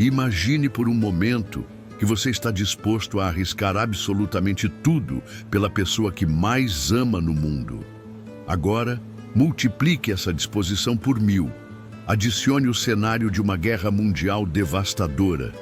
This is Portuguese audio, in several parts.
Imagine por um momento que você está disposto a arriscar absolutamente tudo pela pessoa que mais ama no mundo. Agora, multiplique essa disposição por 1000. Adicione o cenário de uma guerra mundial devastadora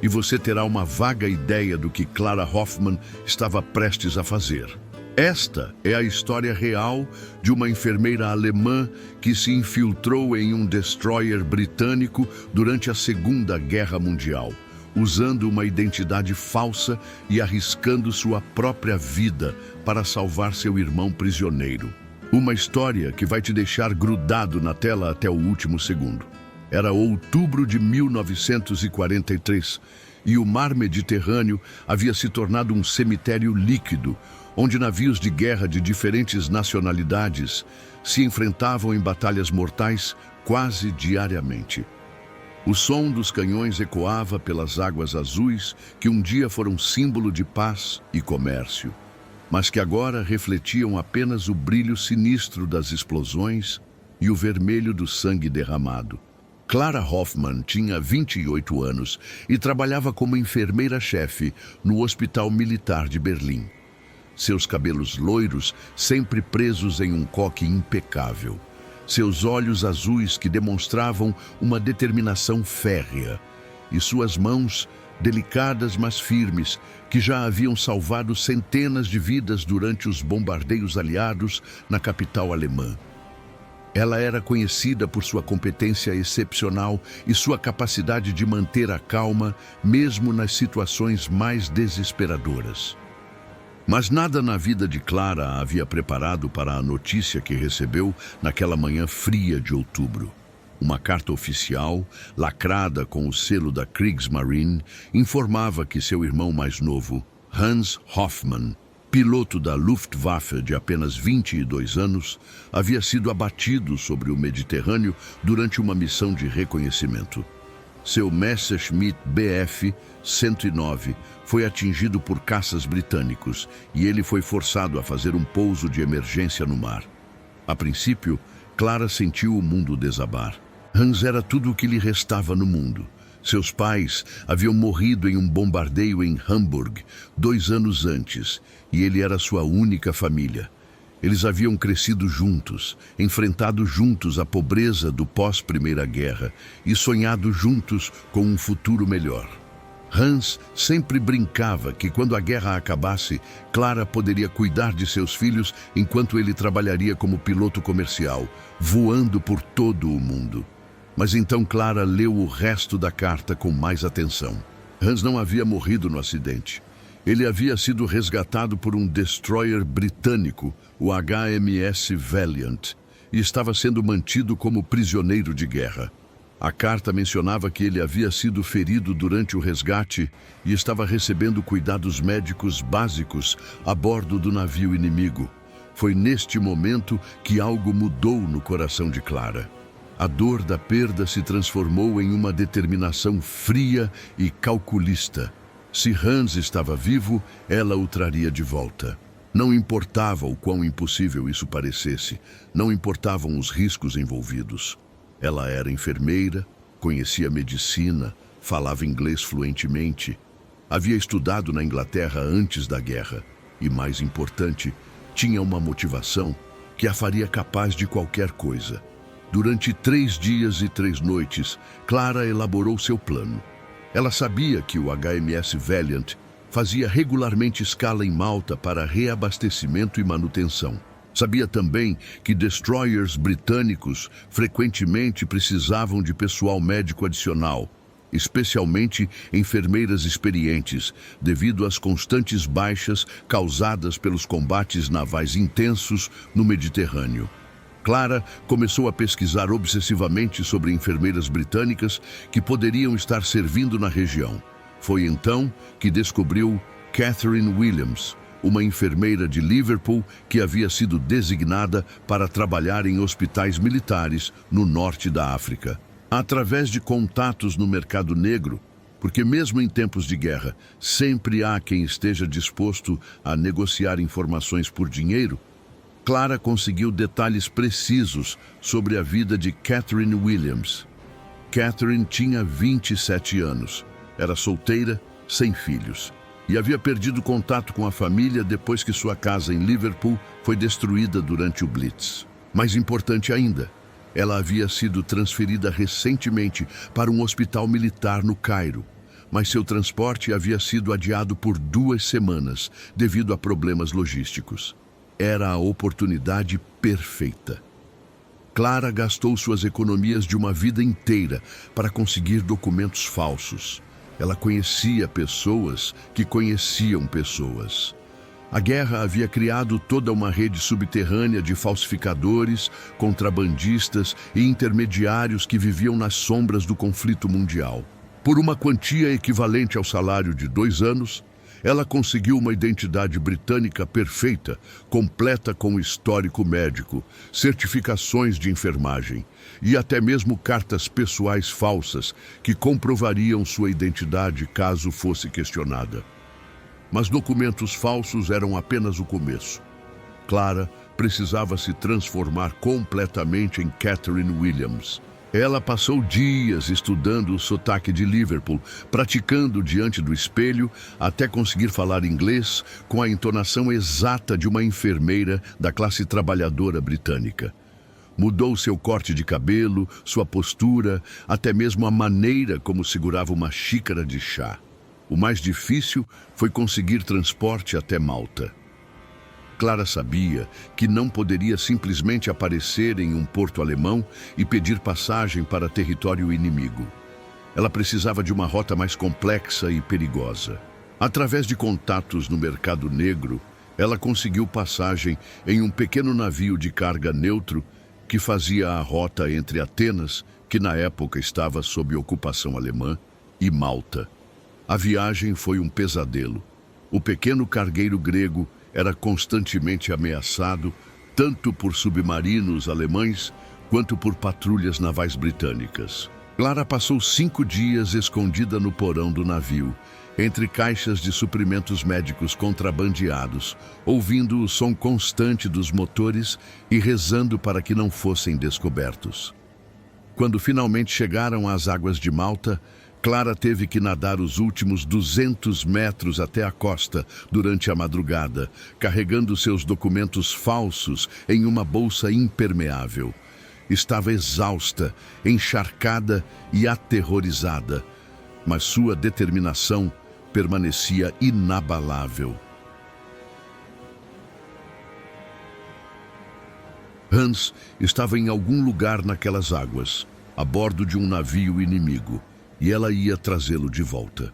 e você terá uma vaga ideia do que Clara Hoffman estava prestes a fazer. Esta é a história real de uma enfermeira alemã que se infiltrou em um destroyer britânico durante a Segunda Guerra Mundial, usando uma identidade falsa e arriscando sua própria vida para salvar seu irmão prisioneiro. Uma história que vai te deixar grudado na tela até o último segundo. Era outubro de 1943 e o mar Mediterrâneo havia se tornado um cemitério líquido, onde navios de guerra de diferentes nacionalidades se enfrentavam em batalhas mortais quase diariamente. O som dos canhões ecoava pelas águas azuis que um dia foram símbolo de paz e comércio, mas que agora refletiam apenas o brilho sinistro das explosões e o vermelho do sangue derramado. Clara Hoffman tinha 28 anos e trabalhava como enfermeira-chefe no Hospital Militar de Berlim. Seus cabelos loiros sempre presos em um coque impecável. Seus olhos azuis que demonstravam uma determinação férrea. E suas mãos, delicadas mas firmes, que já haviam salvado centenas de vidas durante os bombardeios aliados na capital alemã. Ela era conhecida por sua competência excepcional e sua capacidade de manter a calma, mesmo nas situações mais desesperadoras. Mas nada na vida de Clara a havia preparado para a notícia que recebeu naquela manhã fria de outubro. Uma carta oficial, lacrada com o selo da Kriegsmarine, informava que seu irmão mais novo, Hans Hoffmann, piloto da Luftwaffe de apenas 22 anos, havia sido abatido sobre o Mediterrâneo durante uma missão de reconhecimento. Seu Messerschmitt Bf 109 foi atingido por caças britânicos e ele foi forçado a fazer um pouso de emergência no mar. A princípio, Clara sentiu o mundo desabar. Hans era tudo o que lhe restava no mundo. Seus pais haviam morrido em um bombardeio em Hamburg 2 anos antes e ele era sua única família. Eles haviam crescido juntos, enfrentado juntos a pobreza do pós-Primeira Guerra e sonhado juntos com um futuro melhor. Hans sempre brincava que quando a guerra acabasse, Clara poderia cuidar de seus filhos enquanto ele trabalharia como piloto comercial, voando por todo o mundo. Mas então Clara leu o resto da carta com mais atenção. Hans não havia morrido no acidente. Ele havia sido resgatado por um destroyer britânico, o HMS Valiant, e estava sendo mantido como prisioneiro de guerra. A carta mencionava que ele havia sido ferido durante o resgate e estava recebendo cuidados médicos básicos a bordo do navio inimigo. Foi neste momento que algo mudou no coração de Clara. A dor da perda se transformou em uma determinação fria e calculista. Se Hans estava vivo, ela o traria de volta. Não importava o quão impossível isso parecesse, não importavam os riscos envolvidos. Ela era enfermeira, conhecia medicina, falava inglês fluentemente. Havia estudado na Inglaterra antes da guerra e, mais importante, tinha uma motivação que a faria capaz de qualquer coisa. Durante 3 dias e 3 noites, Clara elaborou seu plano. Ela sabia que o HMS Valiant fazia regularmente escala em Malta para reabastecimento e manutenção. Sabia também que destroyers britânicos frequentemente precisavam de pessoal médico adicional, especialmente enfermeiras experientes, devido às constantes baixas causadas pelos combates navais intensos no Mediterrâneo. Clara começou a pesquisar obsessivamente sobre enfermeiras britânicas que poderiam estar servindo na região. Foi então que descobriu Catherine Williams, uma enfermeira de Liverpool que havia sido designada para trabalhar em hospitais militares no norte da África. Através de contatos no mercado negro, porque mesmo em tempos de guerra, sempre há quem esteja disposto a negociar informações por dinheiro, Clara conseguiu detalhes precisos sobre a vida de Catherine Williams. Catherine tinha 27 anos, era solteira, sem filhos, e havia perdido contato com a família depois que sua casa em Liverpool foi destruída durante o Blitz. Mais importante ainda, ela havia sido transferida recentemente para um hospital militar no Cairo, mas seu transporte havia sido adiado por 2 semanas devido a problemas logísticos. Era a oportunidade perfeita. Clara gastou suas economias de uma vida inteira para conseguir documentos falsos. Ela conhecia pessoas que conheciam pessoas. A guerra havia criado toda uma rede subterrânea de falsificadores, contrabandistas e intermediários que viviam nas sombras do conflito mundial. Por uma quantia equivalente ao salário de 2 anos, ela conseguiu uma identidade britânica perfeita, completa com histórico médico, certificações de enfermagem e até mesmo cartas pessoais falsas que comprovariam sua identidade caso fosse questionada. Mas documentos falsos eram apenas o começo. Clara precisava se transformar completamente em Catherine Williams. Ela passou dias estudando o sotaque de Liverpool, praticando diante do espelho até conseguir falar inglês com a entonação exata de uma enfermeira da classe trabalhadora britânica. Mudou seu corte de cabelo, sua postura, até mesmo a maneira como segurava uma xícara de chá. O mais difícil foi conseguir transporte até Malta. Clara sabia que não poderia simplesmente aparecer em um porto alemão e pedir passagem para território inimigo. Ela precisava de uma rota mais complexa e perigosa. Através de contatos no mercado negro, ela conseguiu passagem em um pequeno navio de carga neutro que fazia a rota entre Atenas, que na época estava sob ocupação alemã, e Malta. A viagem foi um pesadelo. O pequeno cargueiro grego era constantemente ameaçado tanto por submarinos alemães quanto por patrulhas navais britânicas. Clara passou 5 dias escondida no porão do navio, entre caixas de suprimentos médicos contrabandeados, ouvindo o som constante dos motores e rezando para que não fossem descobertos. Quando finalmente chegaram às águas de Malta, Clara teve que nadar os últimos 200 metros até a costa durante a madrugada, carregando seus documentos falsos em uma bolsa impermeável. Estava exausta, encharcada e aterrorizada, mas sua determinação permanecia inabalável. Hans estava em algum lugar naquelas águas, a bordo de um navio inimigo, e ela ia trazê-lo de volta.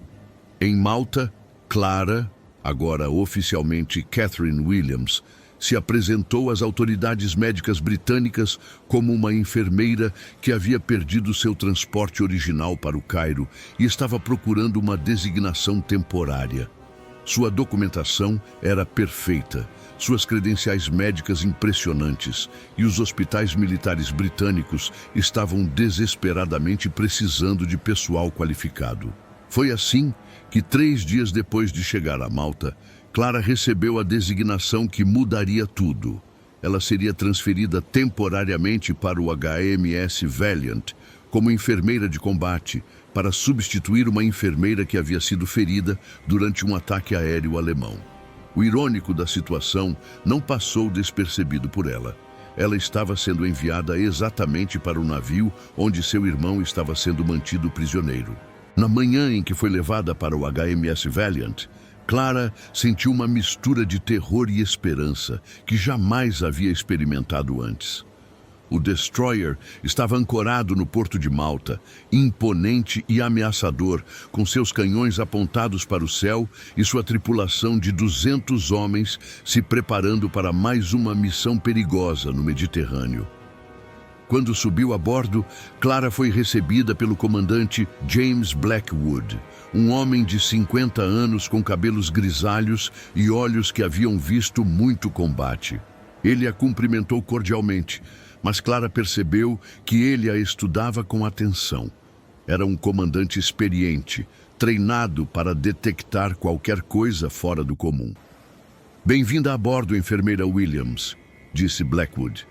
Em Malta, Clara, agora oficialmente Catherine Williams, se apresentou às autoridades médicas britânicas como uma enfermeira que havia perdido seu transporte original para o Cairo e estava procurando uma designação temporária. Sua documentação era perfeita, suas credenciais médicas impressionantes, e os hospitais militares britânicos estavam desesperadamente precisando de pessoal qualificado. Foi assim que 3 dias depois de chegar a Malta, Clara recebeu a designação que mudaria tudo. Ela seria transferida temporariamente para o HMS Valiant como enfermeira de combate, para substituir uma enfermeira que havia sido ferida durante um ataque aéreo alemão. O irônico da situação não passou despercebido por ela. Ela estava sendo enviada exatamente para o navio onde seu irmão estava sendo mantido prisioneiro. Na manhã em que foi levada para o HMS Valiant, Clara sentiu uma mistura de terror e esperança que jamais havia experimentado antes. O destroyer estava ancorado no porto de Malta, imponente e ameaçador, com seus canhões apontados para o céu e sua tripulação de 200 homens se preparando para mais uma missão perigosa no Mediterrâneo. Quando subiu a bordo, Clara foi recebida pelo comandante James Blackwood, um homem de 50 anos com cabelos grisalhos e olhos que haviam visto muito combate. Ele a cumprimentou cordialmente, mas Clara percebeu que ele a estudava com atenção. Era um comandante experiente, treinado para detectar qualquer coisa fora do comum. "Bem-vinda a bordo, enfermeira Williams", disse Blackwood.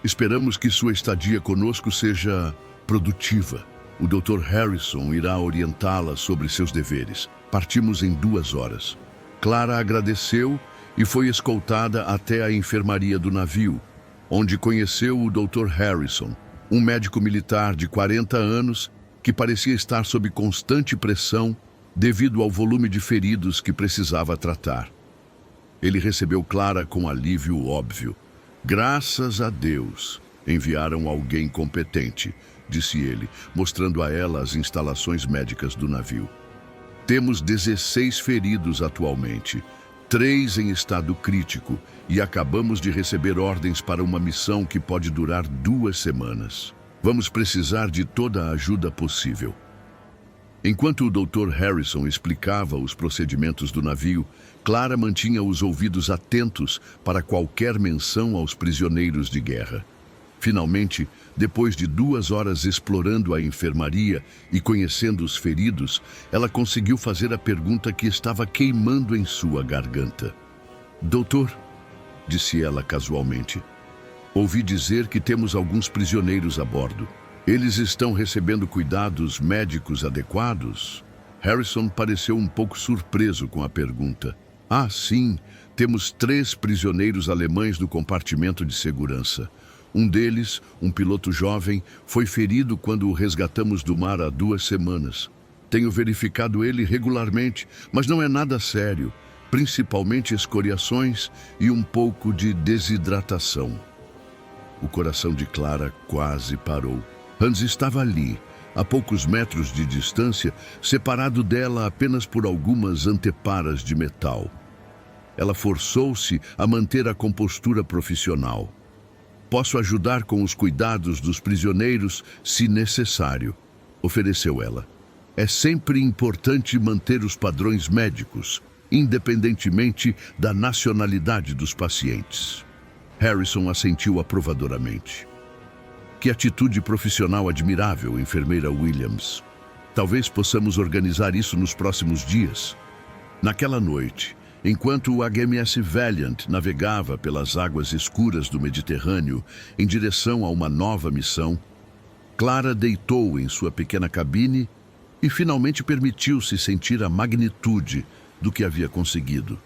"Esperamos que sua estadia conosco seja produtiva." O Dr. Harrison irá orientá-la sobre seus deveres. Partimos em 2 horas. Clara agradeceu e foi escoltada até a enfermaria do navio, onde conheceu o Dr. Harrison, um médico militar de 40 anos que parecia estar sob constante pressão devido ao volume de feridos que precisava tratar. Ele recebeu Clara com alívio óbvio. Graças a Deus, enviaram alguém competente, disse ele, mostrando a ela as instalações médicas do navio. Temos 16 feridos atualmente, 3 em estado crítico, e acabamos de receber ordens para uma missão que pode durar 2 semanas. Vamos precisar de toda a ajuda possível. Enquanto o Dr. Harrison explicava os procedimentos do navio, Clara mantinha os ouvidos atentos para qualquer menção aos prisioneiros de guerra. Finalmente, depois de 2 horas explorando a enfermaria e conhecendo os feridos, ela conseguiu fazer a pergunta que estava queimando em sua garganta. Doutor, disse ela casualmente, ouvi dizer que temos alguns prisioneiros a bordo. Eles estão recebendo cuidados médicos adequados? Harrison pareceu um pouco surpreso com a pergunta. Ah, sim, temos 3 prisioneiros alemães no compartimento de segurança. Um deles, um piloto jovem, foi ferido quando o resgatamos do mar há 2 semanas. Tenho verificado ele regularmente, mas não é nada sério, principalmente escoriações e um pouco de desidratação. O coração de Clara quase parou. Hans estava ali, a poucos metros de distância, separado dela apenas por algumas anteparas de metal. Ela forçou-se a manter a compostura profissional. Posso ajudar com os cuidados dos prisioneiros, se necessário, ofereceu ela. É sempre importante manter os padrões médicos, independentemente da nacionalidade dos pacientes. Harrison assentiu aprovadoramente. Que atitude profissional admirável, enfermeira Williams. Talvez possamos organizar isso nos próximos dias. Naquela noite, enquanto o HMS Valiant navegava pelas águas escuras do Mediterrâneo em direção a uma nova missão, Clara deitou em sua pequena cabine e finalmente permitiu-se sentir a magnitude do que havia conseguido.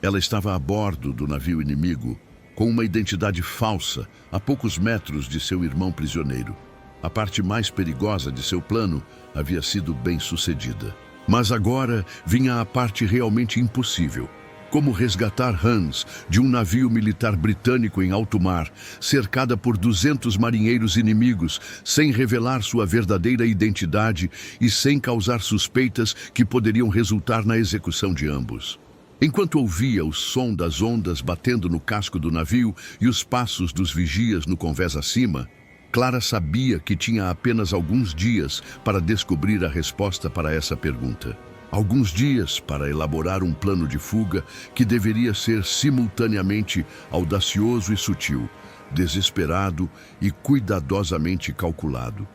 Ela estava a bordo do navio inimigo, com uma identidade falsa, a poucos metros de seu irmão prisioneiro. A parte mais perigosa de seu plano havia sido bem-sucedida. Mas agora vinha a parte realmente impossível. Como resgatar Hans de um navio militar britânico em alto mar, cercada por 200 marinheiros inimigos, sem revelar sua verdadeira identidade e sem causar suspeitas que poderiam resultar na execução de ambos. Enquanto ouvia o som das ondas batendo no casco do navio e os passos dos vigias no convés acima, Clara sabia que tinha apenas alguns dias para descobrir a resposta para essa pergunta. Alguns dias para elaborar um plano de fuga que deveria ser simultaneamente audacioso e sutil, desesperado e cuidadosamente calculado.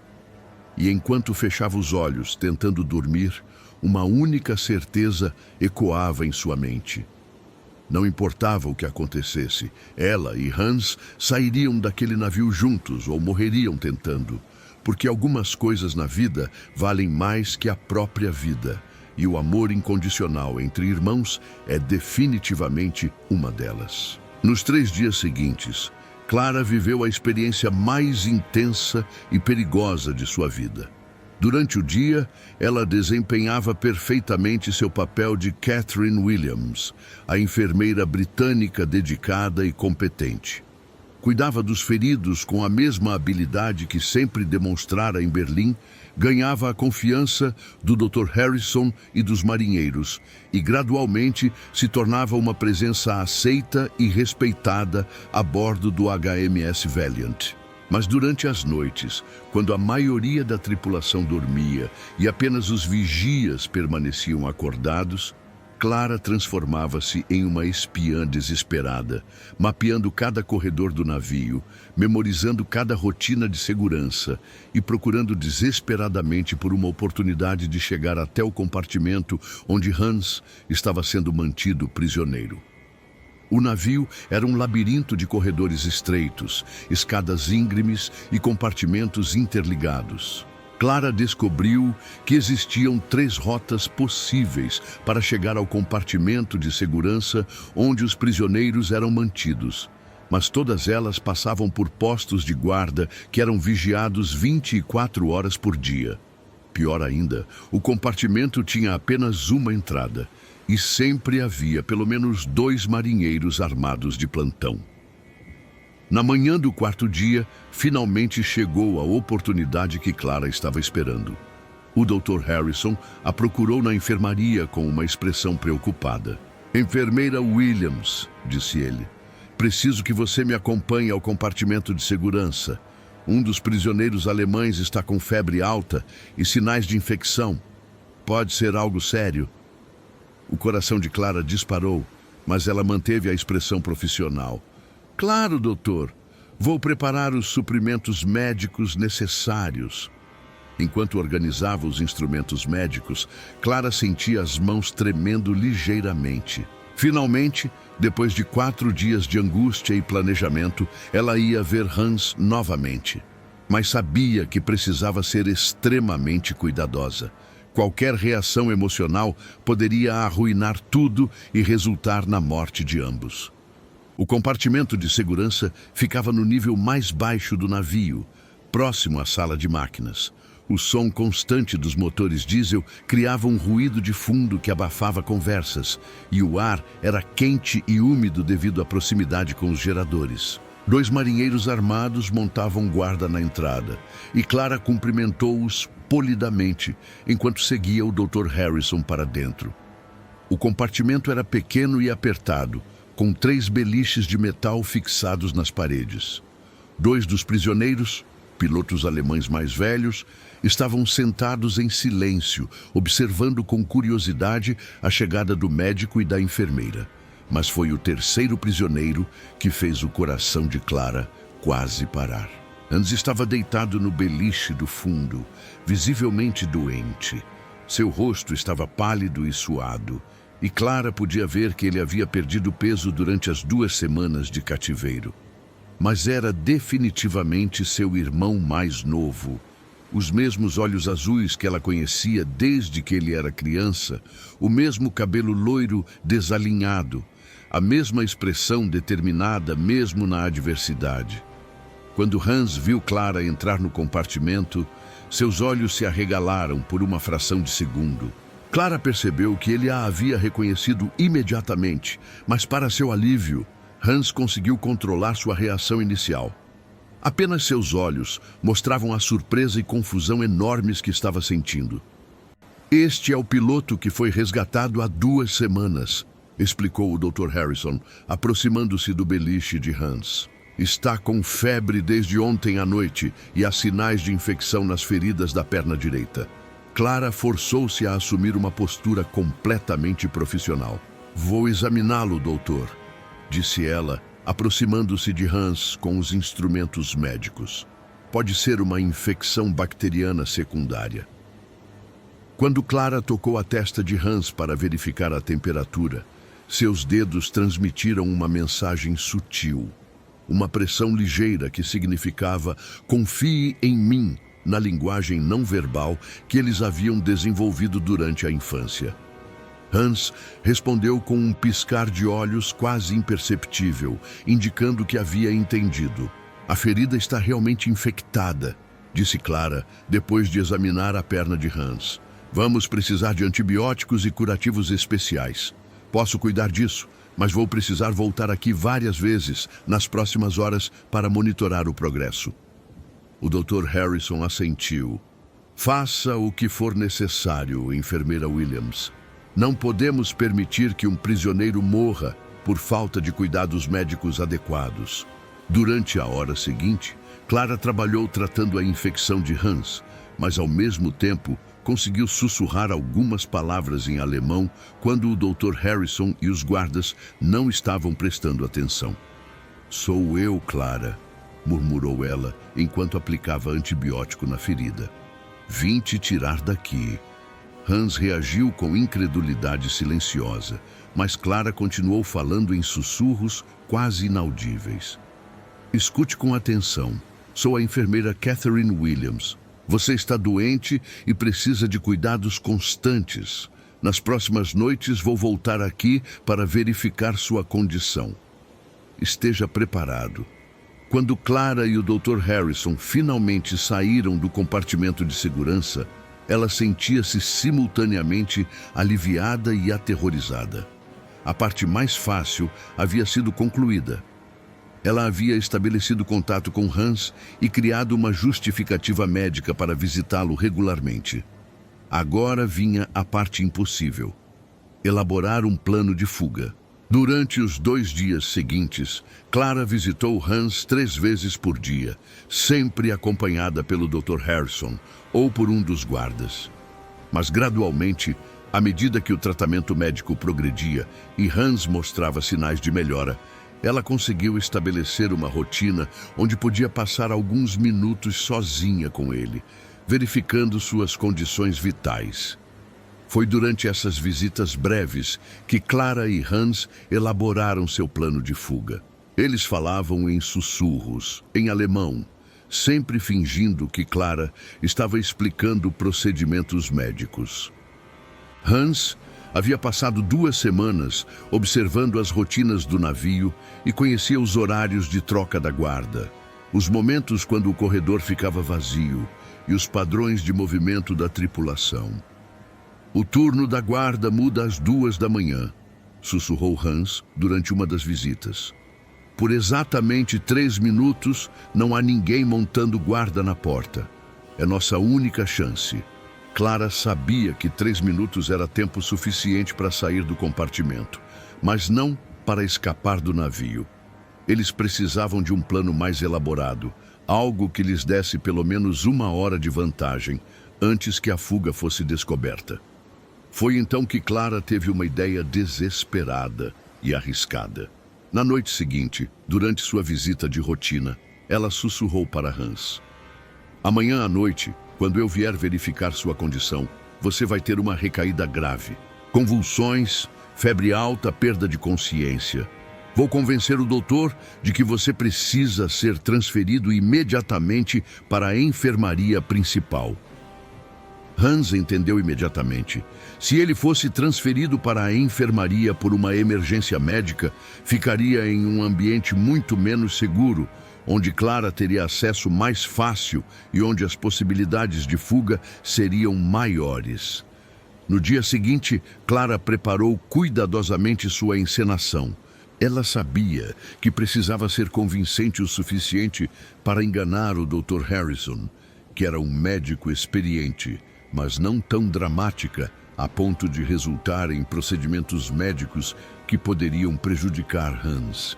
E enquanto fechava os olhos, tentando dormir, uma única certeza ecoava em sua mente. Não importava o que acontecesse, ela e Hans sairiam daquele navio juntos ou morreriam tentando, porque algumas coisas na vida valem mais que a própria vida, e o amor incondicional entre irmãos é definitivamente uma delas. Nos 3 dias seguintes, Clara viveu a experiência mais intensa e perigosa de sua vida. Durante o dia, ela desempenhava perfeitamente seu papel de Catherine Williams, a enfermeira britânica dedicada e competente. Cuidava dos feridos com a mesma habilidade que sempre demonstrara em Berlim, ganhava a confiança do Dr. Harrison e dos marinheiros e gradualmente se tornava uma presença aceita e respeitada a bordo do HMS Valiant. Mas durante as noites, quando a maioria da tripulação dormia e apenas os vigias permaneciam acordados, Clara transformava-se em uma espiã desesperada, mapeando cada corredor do navio, memorizando cada rotina de segurança e procurando desesperadamente por uma oportunidade de chegar até o compartimento onde Hans estava sendo mantido prisioneiro. O navio era um labirinto de corredores estreitos, escadas íngremes e compartimentos interligados. Clara descobriu que existiam 3 rotas possíveis para chegar ao compartimento de segurança onde os prisioneiros eram mantidos. Mas todas elas passavam por postos de guarda que eram vigiados 24 horas por dia. Pior ainda, o compartimento tinha apenas uma entrada e sempre havia pelo menos 2 marinheiros armados de plantão. Na manhã do 4º dia, finalmente chegou a oportunidade que Clara estava esperando. O Dr. Harrison a procurou na enfermaria com uma expressão preocupada. "Enfermeira Williams", disse ele, "preciso que você me acompanhe ao compartimento de segurança. Um dos prisioneiros alemães está com febre alta e sinais de infecção. Pode ser algo sério." O coração de Clara disparou, mas ela manteve a expressão profissional. "Claro, doutor. Vou preparar os suprimentos médicos necessários." Enquanto organizava os instrumentos médicos, Clara sentia as mãos tremendo ligeiramente. Finalmente, depois de 4 dias de angústia e planejamento, ela ia ver Hans novamente. Mas sabia que precisava ser extremamente cuidadosa. Qualquer reação emocional poderia arruinar tudo e resultar na morte de ambos. O compartimento de segurança ficava no nível mais baixo do navio, próximo à sala de máquinas. O som constante dos motores diesel criava um ruído de fundo que abafava conversas, e o ar era quente e úmido devido à proximidade com os geradores. 2 marinheiros armados montavam guarda na entrada, e Clara cumprimentou-os polidamente enquanto seguia o Dr. Harrison para dentro. O compartimento era pequeno e apertado, com 3 beliches de metal fixados nas paredes. 2 dos prisioneiros, pilotos alemães mais velhos, estavam sentados em silêncio, observando com curiosidade a chegada do médico e da enfermeira. Mas foi o 3º prisioneiro que fez o coração de Clara quase parar. Hans estava deitado no beliche do fundo, visivelmente doente. Seu rosto estava pálido e suado, e Clara podia ver que ele havia perdido peso durante as 2 semanas de cativeiro. Mas era definitivamente seu irmão mais novo. Os mesmos olhos azuis que ela conhecia desde que ele era criança, o mesmo cabelo loiro desalinhado, a mesma expressão determinada mesmo na adversidade. Quando Hans viu Clara entrar no compartimento, seus olhos se arregalaram por uma fração de segundo. Clara percebeu que ele a havia reconhecido imediatamente, mas para seu alívio, Hans conseguiu controlar sua reação inicial. Apenas seus olhos mostravam a surpresa e confusão enormes que estava sentindo. "Este é o piloto que foi resgatado há 2 semanas", explicou o Dr. Harrison, aproximando-se do beliche de Hans. "Está com febre desde ontem à noite e há sinais de infecção nas feridas da perna direita." Clara forçou-se a assumir uma postura completamente profissional. "Vou examiná-lo, doutor", disse ela, aproximando-se de Hans com os instrumentos médicos. "Pode ser uma infecção bacteriana secundária." Quando Clara tocou a testa de Hans para verificar a temperatura, seus dedos transmitiram uma mensagem sutil. Uma pressão ligeira que significava "confie em mim", na linguagem não verbal que eles haviam desenvolvido durante a infância. Hans respondeu com um piscar de olhos quase imperceptível, indicando que havia entendido. "A ferida está realmente infectada", disse Clara, depois de examinar a perna de Hans. "Vamos precisar de antibióticos e curativos especiais. Posso cuidar disso, mas vou precisar voltar aqui várias vezes nas próximas horas para monitorar o progresso." O Dr. Harrison assentiu. "Faça o que for necessário, enfermeira Williams. Não podemos permitir que um prisioneiro morra por falta de cuidados médicos adequados." Durante a hora seguinte, Clara trabalhou tratando a infecção de Hans, mas ao mesmo tempo conseguiu sussurrar algumas palavras em alemão quando o Dr. Harrison e os guardas não estavam prestando atenção. "Sou eu, Clara", murmurou ela enquanto aplicava antibiótico na ferida. "Vim te tirar daqui." Hans reagiu com incredulidade silenciosa, mas Clara continuou falando em sussurros quase inaudíveis. "Escute com atenção. Sou a enfermeira Catherine Williams. Você está doente e precisa de cuidados constantes. Nas próximas noites vou voltar aqui para verificar sua condição. Esteja preparado. Quando Clara e o Dr. Harrison finalmente saíram do compartimento de segurança, ela sentia-se simultaneamente aliviada e aterrorizada. A parte mais fácil havia sido concluída. Ela havia estabelecido contato com Hans e criado uma justificativa médica para visitá-lo regularmente. Agora vinha a parte impossível: elaborar um plano de fuga. Durante os 2 dias seguintes, Clara visitou Hans 3 vezes por dia, sempre acompanhada pelo Dr. Harrison ou por um dos guardas. Mas gradualmente, à medida que o tratamento médico progredia e Hans mostrava sinais de melhora, ela conseguiu estabelecer uma rotina onde podia passar alguns minutos sozinha com ele, verificando suas condições vitais. Foi durante essas visitas breves que Clara e Hans elaboraram seu plano de fuga. Eles falavam em sussurros, em alemão, sempre fingindo que Clara estava explicando procedimentos médicos. Hans havia passado 2 semanas observando as rotinas do navio e conhecia os horários de troca da guarda, os momentos quando o corredor ficava vazio e os padrões de movimento da tripulação. O turno da guarda muda às 2 da manhã, sussurrou Hans durante uma das visitas. Por exatamente 3 minutos, não há ninguém montando guarda na porta. É nossa única chance. Clara sabia que 3 minutos era tempo suficiente para sair do compartimento, mas não para escapar do navio. Eles precisavam de um plano mais elaborado, algo que lhes desse pelo menos 1 hora de vantagem, antes que a fuga fosse descoberta. Foi então que Clara teve uma ideia desesperada e arriscada. Na noite seguinte, durante sua visita de rotina, ela sussurrou para Hans: "Amanhã à noite, quando eu vier verificar sua condição, você vai ter uma recaída grave. Convulsões, febre alta, perda de consciência. Vou convencer o doutor de que você precisa ser transferido imediatamente para a enfermaria principal." Hans entendeu imediatamente. Se ele fosse transferido para a enfermaria por uma emergência médica, ficaria em um ambiente muito menos seguro, onde Clara teria acesso mais fácil e onde as possibilidades de fuga seriam maiores. No dia seguinte, Clara preparou cuidadosamente sua encenação. Ela sabia que precisava ser convincente o suficiente para enganar o Dr. Harrison, que era um médico experiente, mas não tão dramática a ponto de resultar em procedimentos médicos que poderiam prejudicar Hans.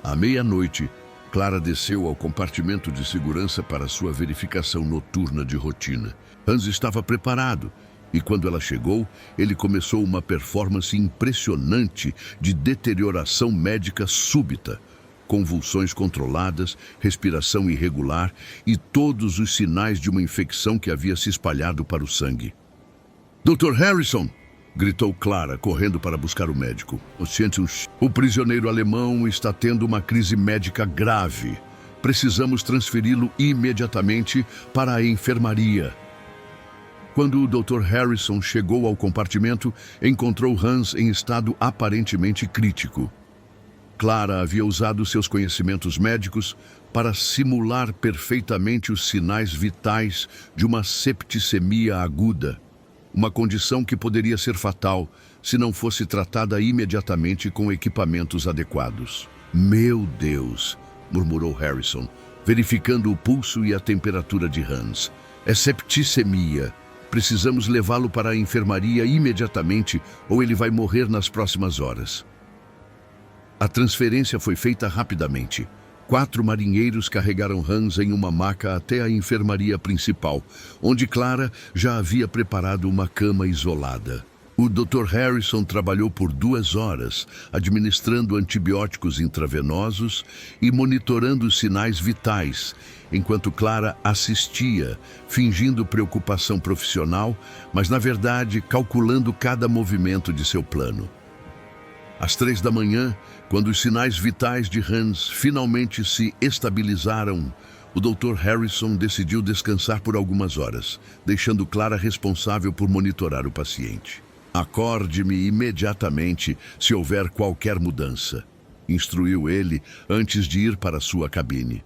À meia-noite, Clara desceu ao compartimento de segurança para sua verificação noturna de rotina. Hans estava preparado e, quando ela chegou, ele começou uma performance impressionante de deterioração médica súbita, convulsões controladas, respiração irregular e todos os sinais de uma infecção que havia se espalhado para o sangue. "Dr. Harrison!" gritou Clara, correndo para buscar o médico. O prisioneiro alemão está tendo uma crise médica grave. Precisamos transferi-lo imediatamente para a enfermaria." Quando o Dr. Harrison chegou ao compartimento, encontrou Hans em estado aparentemente crítico. Clara havia usado seus conhecimentos médicos para simular perfeitamente os sinais vitais de uma septicemia aguda, uma condição que poderia ser fatal se não fosse tratada imediatamente com equipamentos adequados. "Meu Deus!" murmurou Harrison, verificando o pulso e a temperatura de Hans. "É septicemia. Precisamos levá-lo para a enfermaria imediatamente ou ele vai morrer nas próximas horas." A transferência foi feita rapidamente. 4 marinheiros carregaram Hans em uma maca até a enfermaria principal, onde Clara já havia preparado uma cama isolada. O Dr. Harrison trabalhou por 2 horas, administrando antibióticos intravenosos e monitorando os sinais vitais, enquanto Clara assistia, fingindo preocupação profissional, mas na verdade calculando cada movimento de seu plano. Às 3 da manhã, quando os sinais vitais de Hans finalmente se estabilizaram, O Dr. Harrison decidiu descansar por algumas horas, deixando Clara responsável por monitorar o paciente. Acorde-me imediatamente se houver qualquer mudança, instruiu ele antes de ir para sua cabine.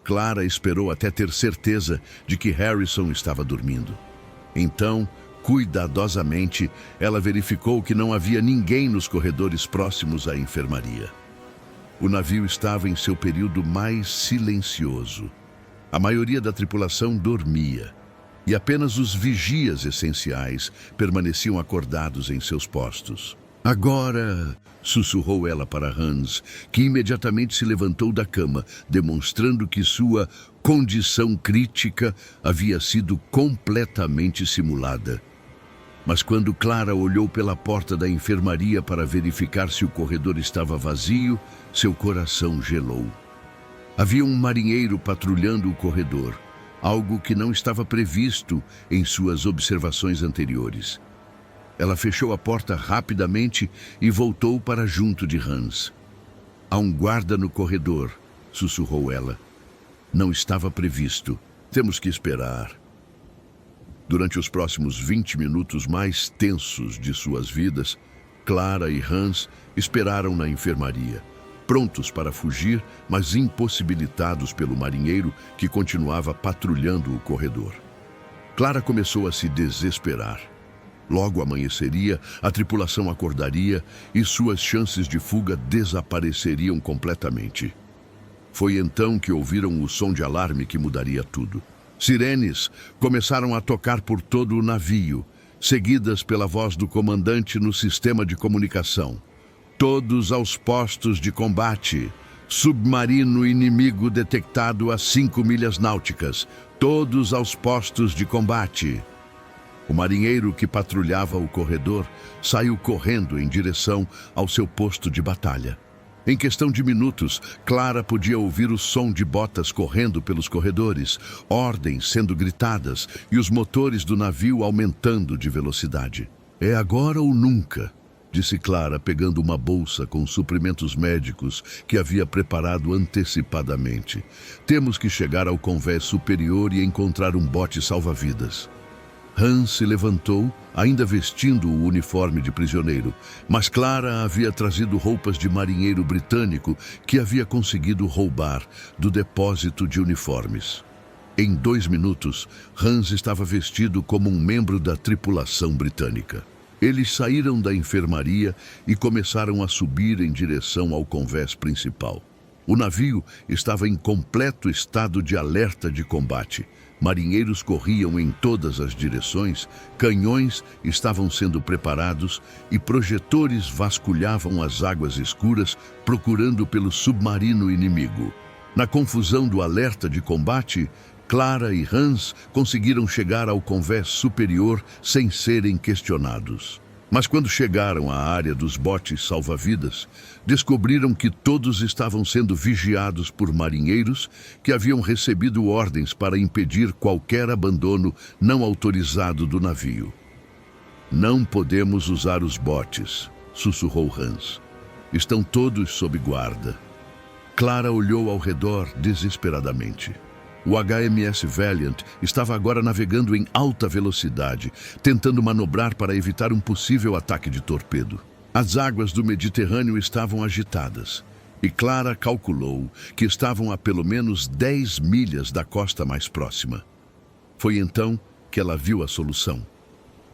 Clara esperou até ter certeza de que Harrison estava dormindo. Então, cuidadosamente, ela verificou que não havia ninguém nos corredores próximos à enfermaria. O navio estava em seu período mais silencioso. A maioria da tripulação dormia, e apenas os vigias essenciais permaneciam acordados em seus postos. Agora, sussurrou ela para Hans, que imediatamente se levantou da cama, demonstrando que sua condição crítica havia sido completamente simulada. Mas quando Clara olhou pela porta da enfermaria para verificar se o corredor estava vazio, seu coração gelou. Havia um marinheiro patrulhando o corredor, algo que não estava previsto em suas observações anteriores. Ela fechou a porta rapidamente e voltou para junto de Hans. Há um guarda no corredor, sussurrou ela. Não estava previsto. Temos que esperar. Durante os próximos 20 minutos mais tensos de suas vidas, Clara e Hans esperaram na enfermaria, prontos para fugir, mas impossibilitados pelo marinheiro que continuava patrulhando o corredor. Clara começou a se desesperar. Logo amanheceria, a tripulação acordaria e suas chances de fuga desapareceriam completamente. Foi então que ouviram o som de alarme que mudaria tudo. Sirenes começaram a tocar por todo o navio, seguidas pela voz do comandante no sistema de comunicação. Todos aos postos de combate. Submarino inimigo detectado a 5 milhas náuticas. Todos aos postos de combate. O marinheiro que patrulhava o corredor saiu correndo em direção ao seu posto de batalha. Em questão de minutos, Clara podia ouvir o som de botas correndo pelos corredores, ordens sendo gritadas e os motores do navio aumentando de velocidade. É agora ou nunca, disse Clara, pegando uma bolsa com suprimentos médicos que havia preparado antecipadamente. Temos que chegar ao convés superior e encontrar um bote salva-vidas. Hans se levantou, ainda vestindo o uniforme de prisioneiro, mas Clara havia trazido roupas de marinheiro britânico que havia conseguido roubar do depósito de uniformes. Em 2 minutos, Hans estava vestido como um membro da tripulação britânica. Eles saíram da enfermaria e começaram a subir em direção ao convés principal. O navio estava em completo estado de alerta de combate. Marinheiros corriam em todas as direções, canhões estavam sendo preparados e projetores vasculhavam as águas escuras procurando pelo submarino inimigo. Na confusão do alerta de combate, Clara e Hans conseguiram chegar ao convés superior sem serem questionados. Mas quando chegaram à área dos botes salva-vidas, descobriram que todos estavam sendo vigiados por marinheiros que haviam recebido ordens para impedir qualquer abandono não autorizado do navio. Não podemos usar os botes, sussurrou Hans. Estão todos sob guarda. Clara olhou ao redor desesperadamente. O HMS Valiant estava agora navegando em alta velocidade, tentando manobrar para evitar um possível ataque de torpedo. As águas do Mediterrâneo estavam agitadas, e Clara calculou que estavam a pelo menos 10 milhas da costa mais próxima. Foi então que ela viu a solução.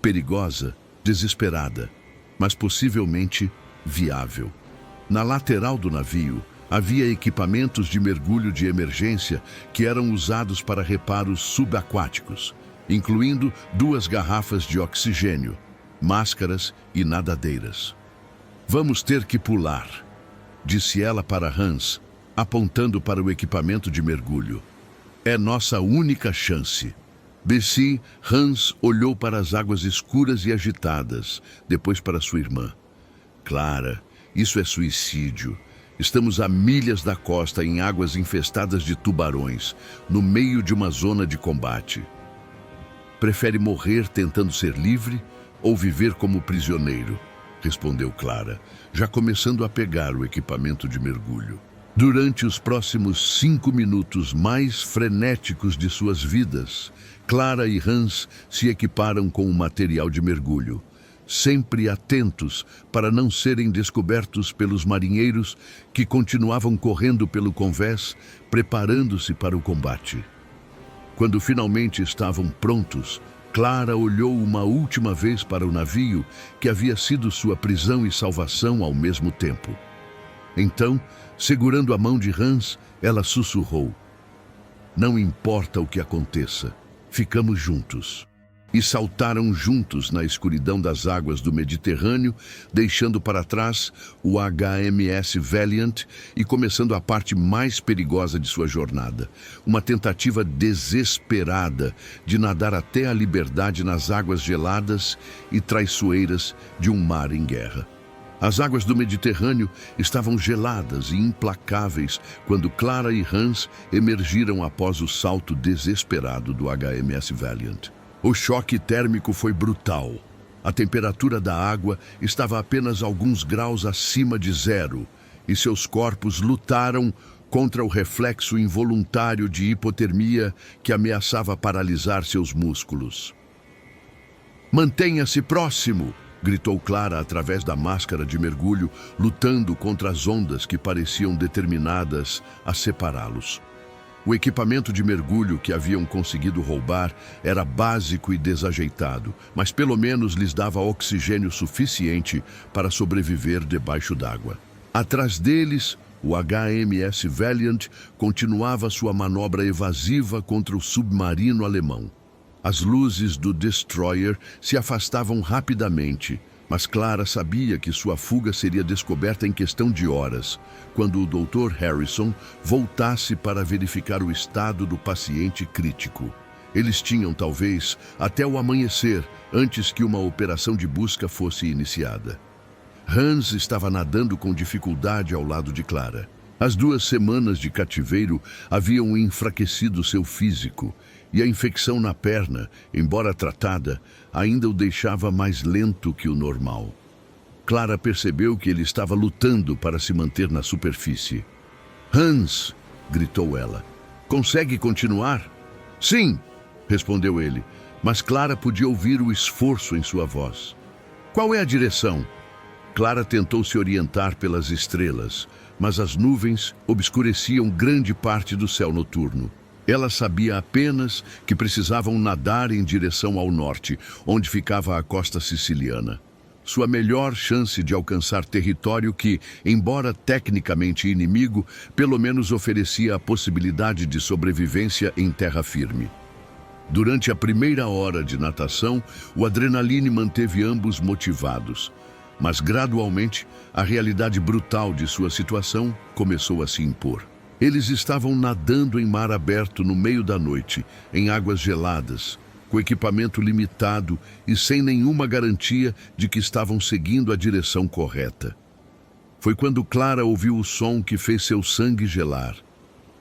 Perigosa, desesperada, mas possivelmente viável. Na lateral do navio, havia equipamentos de mergulho de emergência que eram usados para reparos subaquáticos, incluindo 2 garrafas de oxigênio, máscaras e nadadeiras. Vamos ter que pular, disse ela para Hans, apontando para o equipamento de mergulho. É nossa única chance. Bessie, Hans olhou para as águas escuras e agitadas, depois para sua irmã. Clara, isso é suicídio. Estamos a milhas da costa em águas infestadas de tubarões, no meio de uma zona de combate. Prefere morrer tentando ser livre ou viver como prisioneiro? Respondeu Clara, já começando a pegar o equipamento de mergulho. Durante os próximos 5 minutos mais frenéticos de suas vidas, Clara e Hans se equiparam com o material de mergulho, sempre atentos para não serem descobertos pelos marinheiros que continuavam correndo pelo convés, preparando-se para o combate. Quando finalmente estavam prontos, Clara olhou uma última vez para o navio que havia sido sua prisão e salvação ao mesmo tempo. Então, segurando a mão de Hans, ela sussurrou: "Não importa o que aconteça, ficamos juntos." E saltaram juntos na escuridão das águas do Mediterrâneo, deixando para trás o HMS Valiant e começando a parte mais perigosa de sua jornada, uma tentativa desesperada de nadar até a liberdade nas águas geladas e traiçoeiras de um mar em guerra. As águas do Mediterrâneo estavam geladas e implacáveis quando Clara e Hans emergiram após o salto desesperado do HMS Valiant. O choque térmico foi brutal. A temperatura da água estava apenas alguns graus acima de zero e seus corpos lutaram contra o reflexo involuntário de hipotermia que ameaçava paralisar seus músculos. "Mantenha-se próximo!" gritou Clara através da máscara de mergulho, lutando contra as ondas que pareciam determinadas a separá-los. O equipamento de mergulho que haviam conseguido roubar era básico e desajeitado, mas pelo menos lhes dava oxigênio suficiente para sobreviver debaixo d'água. Atrás deles, o HMS Valiant continuava sua manobra evasiva contra o submarino alemão. As luzes do destroyer se afastavam rapidamente, mas Clara sabia que sua fuga seria descoberta em questão de horas, quando o Dr. Harrison voltasse para verificar o estado do paciente crítico. Eles tinham, talvez, até o amanhecer, antes que uma operação de busca fosse iniciada. Hans estava nadando com dificuldade ao lado de Clara. As 2 semanas de cativeiro haviam enfraquecido seu físico, e a infecção na perna, embora tratada, ainda o deixava mais lento que o normal. Clara percebeu que ele estava lutando para se manter na superfície. "Hans!" gritou ela. "Consegue continuar?" "Sim!" respondeu ele, mas Clara podia ouvir o esforço em sua voz. "Qual é a direção?" Clara tentou se orientar pelas estrelas, mas as nuvens obscureciam grande parte do céu noturno. Ela sabia apenas que precisavam nadar em direção ao norte, onde ficava a costa siciliana. Sua melhor chance de alcançar território que, embora tecnicamente inimigo, pelo menos oferecia a possibilidade de sobrevivência em terra firme. Durante a primeira hora de natação, o adrenalina manteve ambos motivados. Mas gradualmente, a realidade brutal de sua situação começou a se impor. Eles estavam nadando em mar aberto no meio da noite, em águas geladas, com equipamento limitado e sem nenhuma garantia de que estavam seguindo a direção correta. Foi quando Clara ouviu o som que fez seu sangue gelar.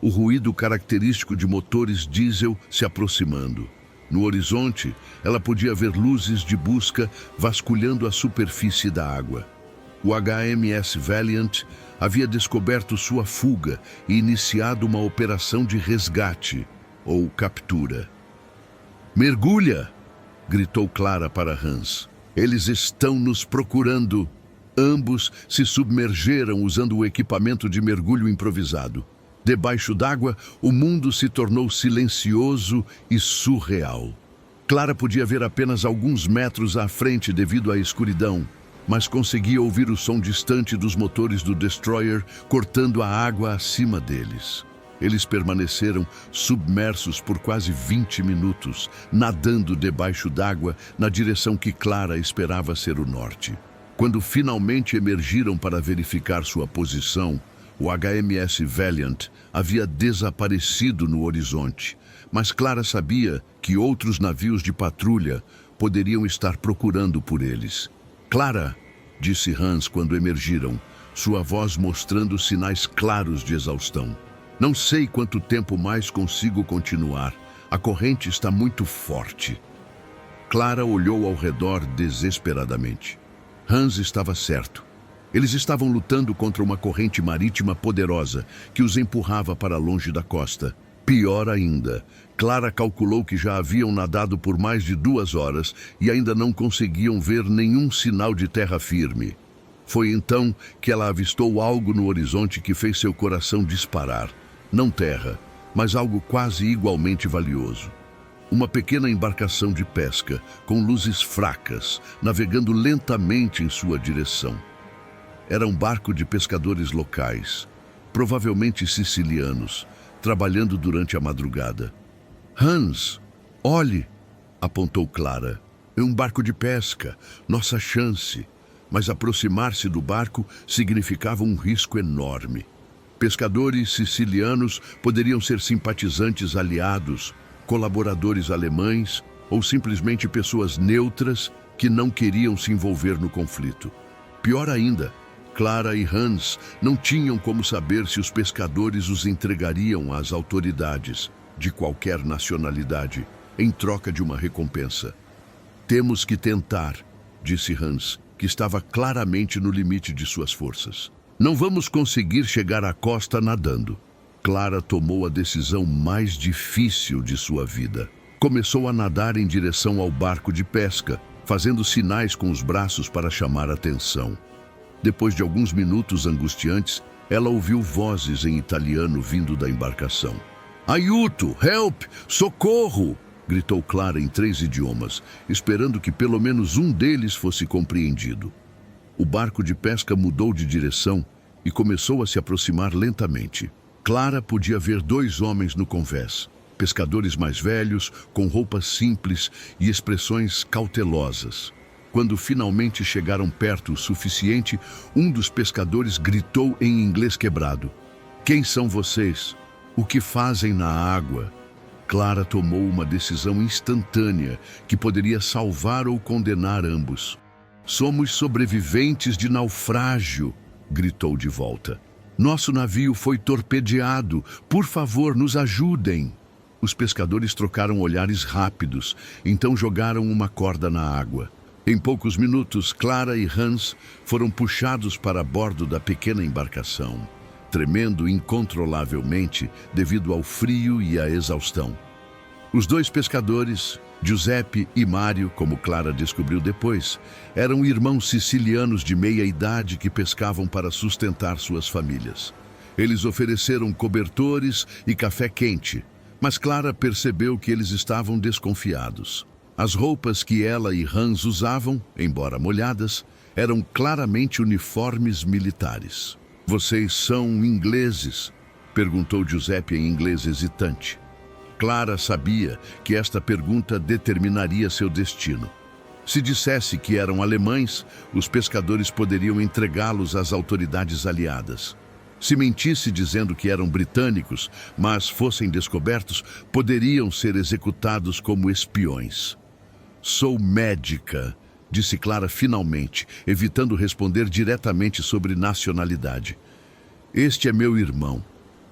O ruído característico de motores diesel se aproximando. No horizonte, ela podia ver luzes de busca vasculhando a superfície da água. O HMS Valiant havia descoberto sua fuga e iniciado uma operação de resgate, ou captura. "Mergulha!" gritou Clara para Hans. "Eles estão nos procurando." Ambos se submergeram usando o equipamento de mergulho improvisado. Debaixo d'água, o mundo se tornou silencioso e surreal. Clara podia ver apenas alguns metros à frente devido à escuridão, mas conseguia ouvir o som distante dos motores do destroyer cortando a água acima deles. Eles permaneceram submersos por quase 20 minutos, nadando debaixo d'água na direção que Clara esperava ser o norte. Quando finalmente emergiram para verificar sua posição, o HMS Valiant havia desaparecido no horizonte, mas Clara sabia que outros navios de patrulha poderiam estar procurando por eles. "Clara!" disse Hans quando emergiram, sua voz mostrando sinais claros de exaustão. "Não sei quanto tempo mais consigo continuar. A corrente está muito forte." Clara olhou ao redor desesperadamente. Hans estava certo. Eles estavam lutando contra uma corrente marítima poderosa que os empurrava para longe da costa. Pior ainda, Clara calculou que já haviam nadado por mais de 2 horas e ainda não conseguiam ver nenhum sinal de terra firme. Foi então que ela avistou algo no horizonte que fez seu coração disparar. Não terra, mas algo quase igualmente valioso. Uma pequena embarcação de pesca, com luzes fracas, navegando lentamente em sua direção. Era um barco de pescadores locais, provavelmente sicilianos, trabalhando durante a madrugada. "Hans, olhe!" apontou Clara. "É um barco de pesca, nossa chance." Mas aproximar-se do barco significava um risco enorme. Pescadores sicilianos poderiam ser simpatizantes aliados, colaboradores alemães ou simplesmente pessoas neutras que não queriam se envolver no conflito. Pior ainda, Clara e Hans não tinham como saber se os pescadores os entregariam às autoridades, de qualquer nacionalidade, em troca de uma recompensa. "Temos que tentar", disse Hans, que estava claramente no limite de suas forças. "Não vamos conseguir chegar à costa nadando." Clara tomou a decisão mais difícil de sua vida. Começou a nadar em direção ao barco de pesca, fazendo sinais com os braços para chamar atenção. Depois de alguns minutos angustiantes, ela ouviu vozes em italiano vindo da embarcação. "Aiuto! Help! Socorro!" gritou Clara em 3 idiomas, esperando que pelo menos um deles fosse compreendido. O barco de pesca mudou de direção e começou a se aproximar lentamente. Clara podia ver 2 homens no convés, pescadores mais velhos, com roupas simples e expressões cautelosas. Quando finalmente chegaram perto o suficiente, um dos pescadores gritou em inglês quebrado: "Quem são vocês? O que fazem na água?" Clara tomou uma decisão instantânea que poderia salvar ou condenar ambos. "Somos sobreviventes de naufrágio", gritou de volta. "Nosso navio foi torpedeado. Por favor, nos ajudem." Os pescadores trocaram olhares rápidos, então jogaram uma corda na água. Em poucos minutos, Clara e Hans foram puxados para bordo da pequena embarcação, tremendo incontrolavelmente devido ao frio e à exaustão. Os 2 pescadores, Giuseppe e Mário, como Clara descobriu depois, eram irmãos sicilianos de meia idade que pescavam para sustentar suas famílias. Eles ofereceram cobertores e café quente, mas Clara percebeu que eles estavam desconfiados. As roupas que ela e Hans usavam, embora molhadas, eram claramente uniformes militares. "Vocês são ingleses?" perguntou Giuseppe em inglês hesitante. Clara sabia que esta pergunta determinaria seu destino. Se dissesse que eram alemães, os pescadores poderiam entregá-los às autoridades aliadas. Se mentisse dizendo que eram britânicos, mas fossem descobertos, poderiam ser executados como espiões. "Sou médica", disse Clara finalmente, evitando responder diretamente sobre nacionalidade. "Este é meu irmão.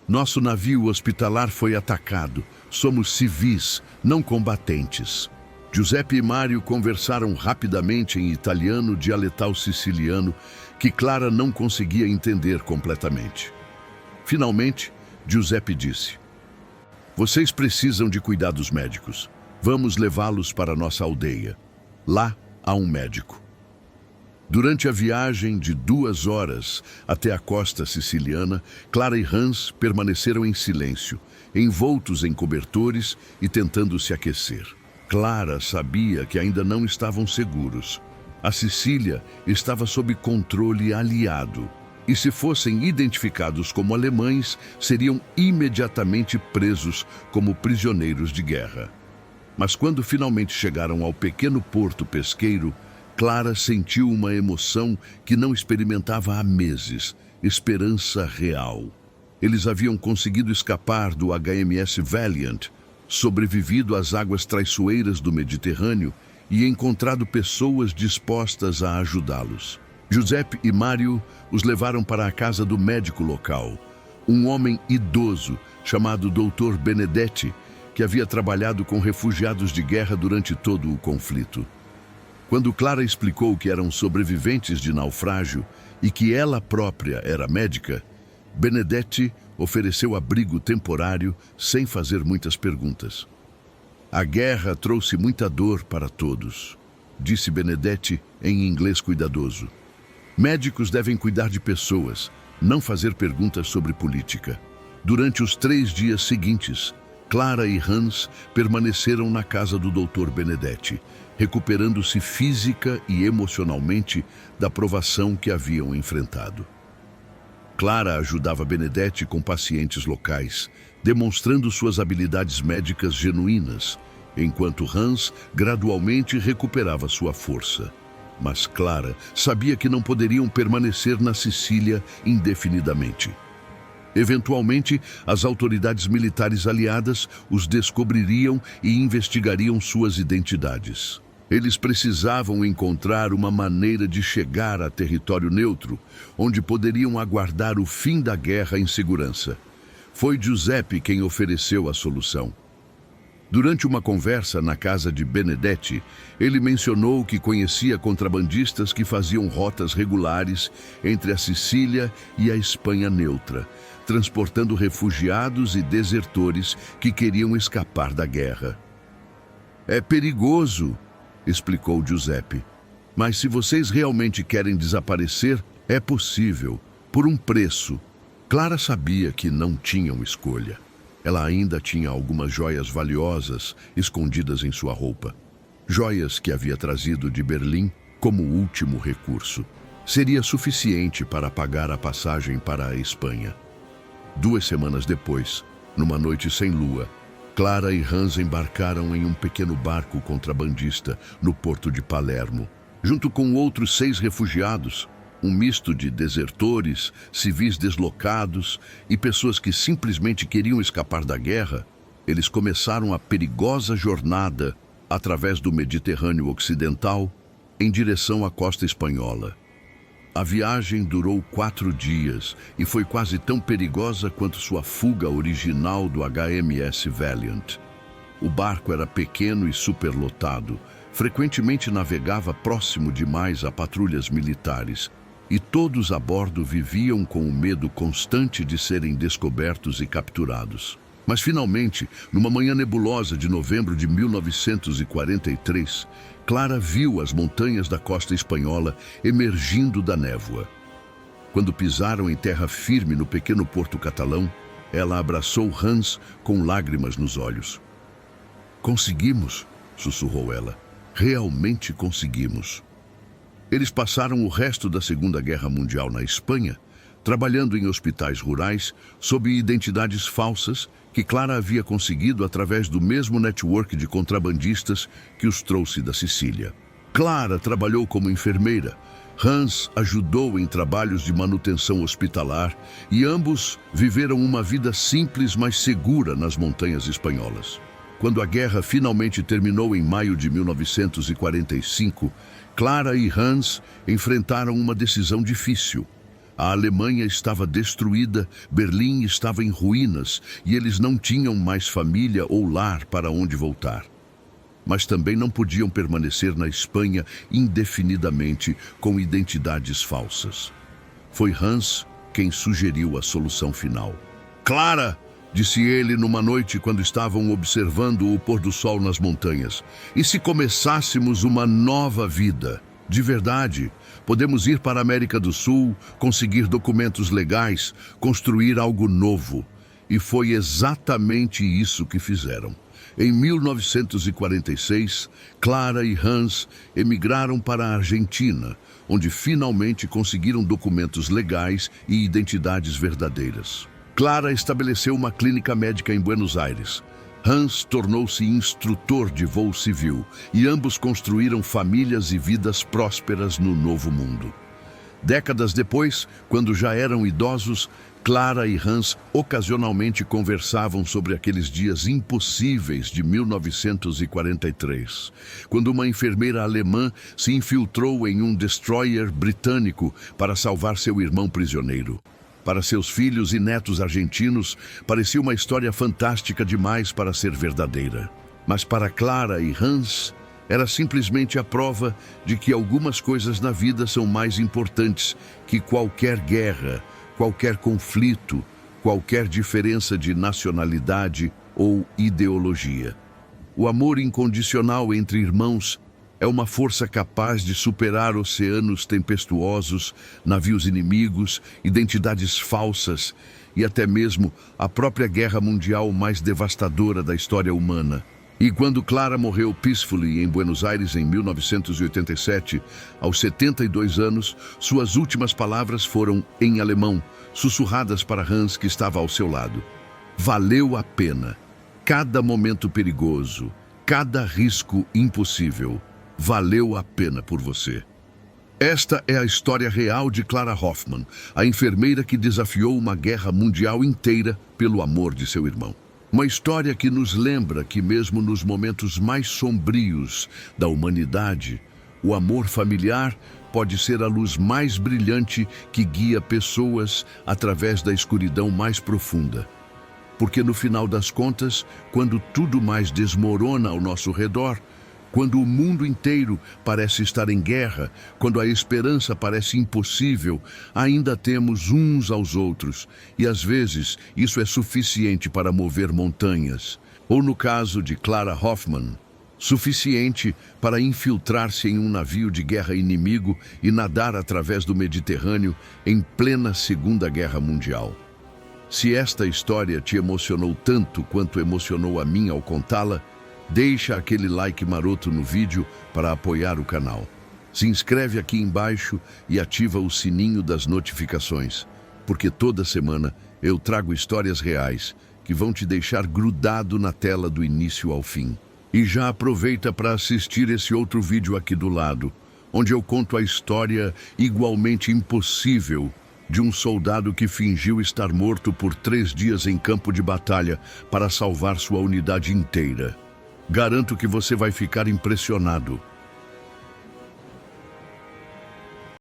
Nosso navio hospitalar foi atacado. Somos civis, não combatentes." Giuseppe e Mário conversaram rapidamente em italiano dialetal siciliano, que Clara não conseguia entender completamente. Finalmente, Giuseppe disse: "Vocês precisam de cuidados médicos. Vamos levá-los para nossa aldeia. Lá há um médico." Durante a viagem de 2 horas até a costa siciliana, Clara e Hans permaneceram em silêncio, envoltos em cobertores e tentando se aquecer. Clara sabia que ainda não estavam seguros. A Sicília estava sob controle aliado, e se fossem identificados como alemães, seriam imediatamente presos como prisioneiros de guerra. Mas quando finalmente chegaram ao pequeno porto pesqueiro, Clara sentiu uma emoção que não experimentava há meses: esperança real. Eles haviam conseguido escapar do HMS Valiant, sobrevivido às águas traiçoeiras do Mediterrâneo e encontrado pessoas dispostas a ajudá-los. Giuseppe e Mário os levaram para a casa do médico local, um homem idoso chamado Dr. Benedetti, que havia trabalhado com refugiados de guerra durante todo o conflito. Quando Clara explicou que eram sobreviventes de naufrágio e que ela própria era médica, Benedetti ofereceu abrigo temporário sem fazer muitas perguntas. A guerra trouxe muita dor para todos, disse Benedetti em inglês cuidadoso. Médicos devem cuidar de pessoas, não fazer perguntas sobre política. Durante os 3 dias seguintes, Clara e Hans permaneceram na casa do Dr. Benedetti, recuperando-se física e emocionalmente da provação que haviam enfrentado. Clara ajudava Benedetti com pacientes locais, demonstrando suas habilidades médicas genuínas, enquanto Hans gradualmente recuperava sua força. Mas Clara sabia que não poderiam permanecer na Sicília indefinidamente. Eventualmente, as autoridades militares aliadas os descobririam e investigariam suas identidades. Eles precisavam encontrar uma maneira de chegar a território neutro, onde poderiam aguardar o fim da guerra em segurança. Foi Giuseppe quem ofereceu a solução. Durante uma conversa na casa de Benedetti, ele mencionou que conhecia contrabandistas que faziam rotas regulares entre a Sicília e a Espanha neutra, transportando refugiados e desertores que queriam escapar da guerra. "É perigoso", explicou Giuseppe, "mas se vocês realmente querem desaparecer, é possível, por um preço." Clara sabia que não tinham escolha. Ela ainda tinha algumas joias valiosas escondidas em sua roupa. Joias que havia trazido de Berlim como último recurso. Seria suficiente para pagar a passagem para a Espanha. 2 semanas depois, numa noite sem lua, Clara e Hans embarcaram em um pequeno barco contrabandista no porto de Palermo. Junto com outros 6 refugiados, um misto de desertores, civis deslocados e pessoas que simplesmente queriam escapar da guerra, eles começaram a perigosa jornada através do Mediterrâneo Ocidental em direção à costa espanhola. A viagem durou 4 dias e foi quase tão perigosa quanto sua fuga original do HMS Valiant. O barco era pequeno e superlotado, frequentemente navegava próximo demais a patrulhas militares, e todos a bordo viviam com o medo constante de serem descobertos e capturados. Mas finalmente, numa manhã nebulosa de novembro de 1943, Clara viu as montanhas da costa espanhola emergindo da névoa. Quando pisaram em terra firme no pequeno porto catalão, ela abraçou Hans com lágrimas nos olhos. "Conseguimos", sussurrou ela. "Realmente conseguimos." Eles passaram o resto da Segunda Guerra Mundial na Espanha, trabalhando em hospitais rurais sob identidades falsas que Clara havia conseguido através do mesmo network de contrabandistas que os trouxe da Sicília. Clara trabalhou como enfermeira, Hans ajudou em trabalhos de manutenção hospitalar e ambos viveram uma vida simples, mas segura nas montanhas espanholas. Quando a guerra finalmente terminou em maio de 1945, Clara e Hans enfrentaram uma decisão difícil. A Alemanha estava destruída, Berlim estava em ruínas e eles não tinham mais família ou lar para onde voltar. Mas também não podiam permanecer na Espanha indefinidamente com identidades falsas. Foi Hans quem sugeriu a solução final. "Clara", disse ele numa noite quando estavam observando o pôr do sol nas montanhas, "e se começássemos uma nova vida? De verdade, podemos ir para a América do Sul, conseguir documentos legais, construir algo novo." E foi exatamente isso que fizeram. Em 1946, Clara e Hans emigraram para a Argentina, onde finalmente conseguiram documentos legais e identidades verdadeiras. Clara estabeleceu uma clínica médica em Buenos Aires. Hans tornou-se instrutor de voo civil e ambos construíram famílias e vidas prósperas no Novo Mundo. Décadas depois, quando já eram idosos, Clara e Hans ocasionalmente conversavam sobre aqueles dias impossíveis de 1943, quando uma enfermeira alemã se infiltrou em um destroyer britânico para salvar seu irmão prisioneiro. Para seus filhos e netos argentinos, parecia uma história fantástica demais para ser verdadeira. Mas para Clara e Hans, Era simplesmente a prova de que algumas coisas na vida são mais importantes que qualquer guerra, qualquer conflito, qualquer diferença de nacionalidade ou ideologia. O amor incondicional entre irmãos é uma força capaz de superar oceanos tempestuosos, navios inimigos, identidades falsas e até mesmo a própria guerra mundial mais devastadora da história humana. E quando Clara morreu peacefully em Buenos Aires em 1987, aos 72 anos, suas últimas palavras foram em alemão, sussurradas para Hans, que estava ao seu lado. Valeu a pena. Cada momento perigoso, cada risco impossível, valeu a pena por você. Esta é a história real de Clara Hoffman, a enfermeira que desafiou uma guerra mundial inteira pelo amor de seu irmão. Uma história que nos lembra que mesmo nos momentos mais sombrios da humanidade, o amor familiar pode ser a luz mais brilhante que guia pessoas através da escuridão mais profunda. Porque no final das contas, quando tudo mais desmorona ao nosso redor, quando o mundo inteiro parece estar em guerra, quando a esperança parece impossível, ainda temos uns aos outros. E às vezes isso é suficiente para mover montanhas. Ou no caso de Clara Hoffman, suficiente para infiltrar-se em um navio de guerra inimigo e nadar através do Mediterrâneo em plena Segunda Guerra Mundial. Se esta história te emocionou tanto quanto emocionou a mim ao contá-la, deixa aquele like maroto no vídeo para apoiar o canal. Se inscreve aqui embaixo e ativa o sininho das notificações, porque toda semana eu trago histórias reais que vão te deixar grudado na tela do início ao fim. E já aproveita para assistir esse outro vídeo aqui do lado, onde eu conto a história igualmente impossível de um soldado que fingiu estar morto por 3 dias em campo de batalha para salvar sua unidade inteira. Garanto que você vai ficar impressionado.